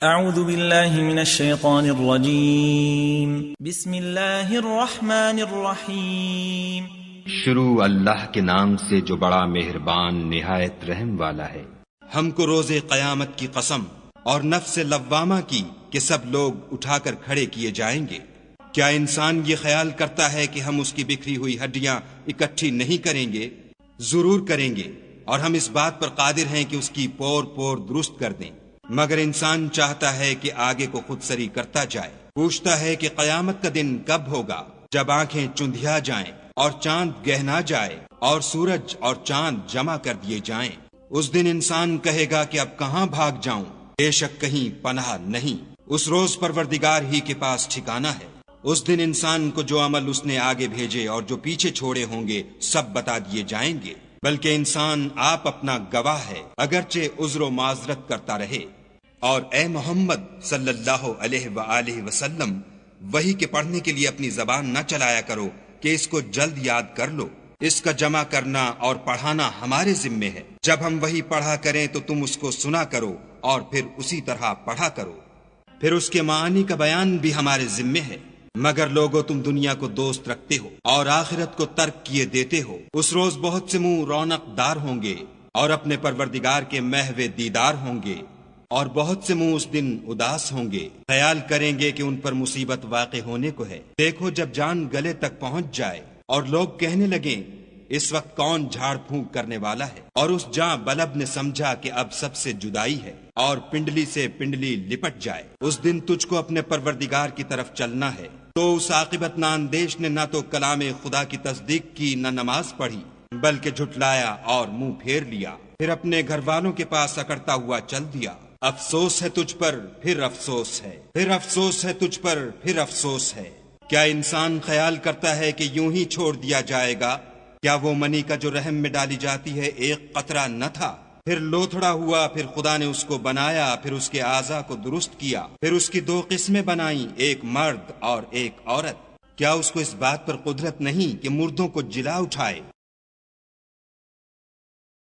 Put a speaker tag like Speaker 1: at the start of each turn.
Speaker 1: اعوذ باللہ من الشیطان الرجیم بسم اللہ الرحمن الرحیم
Speaker 2: شروع اللہ کے نام سے جو بڑا مہربان نہایت رحم والا ہے۔
Speaker 3: ہم کو روز قیامت کی قسم اور نفس لوامہ کی کہ سب لوگ اٹھا کر کھڑے کیے جائیں گے۔ کیا انسان یہ خیال کرتا ہے کہ ہم اس کی بکھری ہوئی ہڈیاں اکٹھی نہیں کریں گے؟ ضرور کریں گے، اور ہم اس بات پر قادر ہیں کہ اس کی پور پور درست کر دیں، مگر انسان چاہتا ہے کہ آگے کو خود سری کرتا جائے۔ پوچھتا ہے کہ قیامت کا دن کب ہوگا، جب آنکھیں چندھیا جائیں اور چاند گہنا جائے اور سورج اور چاند جمع کر دیے جائیں۔ اس دن انسان کہے گا کہ اب کہاں بھاگ جاؤں، بے شک کہیں پناہ نہیں۔ اس روز پروردگار ہی کے پاس ٹھکانہ ہے۔ اس دن انسان کو جو عمل اس نے آگے بھیجے اور جو پیچھے چھوڑے ہوں گے سب بتا دیے جائیں گے، بلکہ انسان آپ اپنا گواہ ہے، اگرچہ عذر و معذرت کرتا رہے۔ اور اے محمد صلی اللہ علیہ وآلہ وسلم، وحی کے پڑھنے کے لیے اپنی زبان نہ چلایا کرو کہ اس کو جلد یاد کر لو۔ اس کا جمع کرنا اور پڑھانا ہمارے ذمے ہے۔ جب ہم وحی پڑھا کریں تو تم اس کو سنا کرو اور پھر اسی طرح پڑھا کرو، پھر اس کے معانی کا بیان بھی ہمارے ذمے ہے۔ مگر لوگو، تم دنیا کو دوست رکھتے ہو اور آخرت کو ترک کیے دیتے ہو۔ اس روز بہت سے منہ رونق دار ہوں گے اور اپنے پروردگار کے محو دیدار ہوں گے، اور بہت سے منہ اس دن اداس ہوں گے، خیال کریں گے کہ ان پر مصیبت واقع ہونے کو ہے۔ دیکھو، جب جان گلے تک پہنچ جائے اور لوگ کہنے لگیں اس وقت کون جھاڑ پھونک کرنے والا ہے، اور اس جاں بلب نے سمجھا کہ اب سب سے جدائی ہے، اور پنڈلی سے پنڈلی لپٹ جائے، اس دن تجھ کو اپنے پروردگار کی طرف چلنا ہے۔ تو اس عاقبت ناندیش نے نہ تو کلام خدا کی تصدیق کی، نہ نماز پڑھی، بلکہ جھٹلایا اور منہ پھیر لیا، پھر اپنے گھر والوں کے پاس اکڑتا ہوا چل دیا۔ افسوس ہے تجھ پر، پھر افسوس ہے، پھر افسوس ہے تجھ پر، پھر افسوس ہے۔ کیا انسان خیال کرتا ہے کہ یوں ہی چھوڑ دیا جائے گا؟ کیا وہ منی کا جو رحم میں ڈالی جاتی ہے ایک قطرہ نہ تھا؟ پھر لوتھڑا ہوا، پھر خدا نے اس کو بنایا، پھر اس کے اعضاء کو درست کیا، پھر اس کی دو قسمیں بنائیں، ایک مرد اور ایک عورت۔ کیا اس کو اس بات پر قدرت نہیں کہ مردوں کو جلا اٹھائے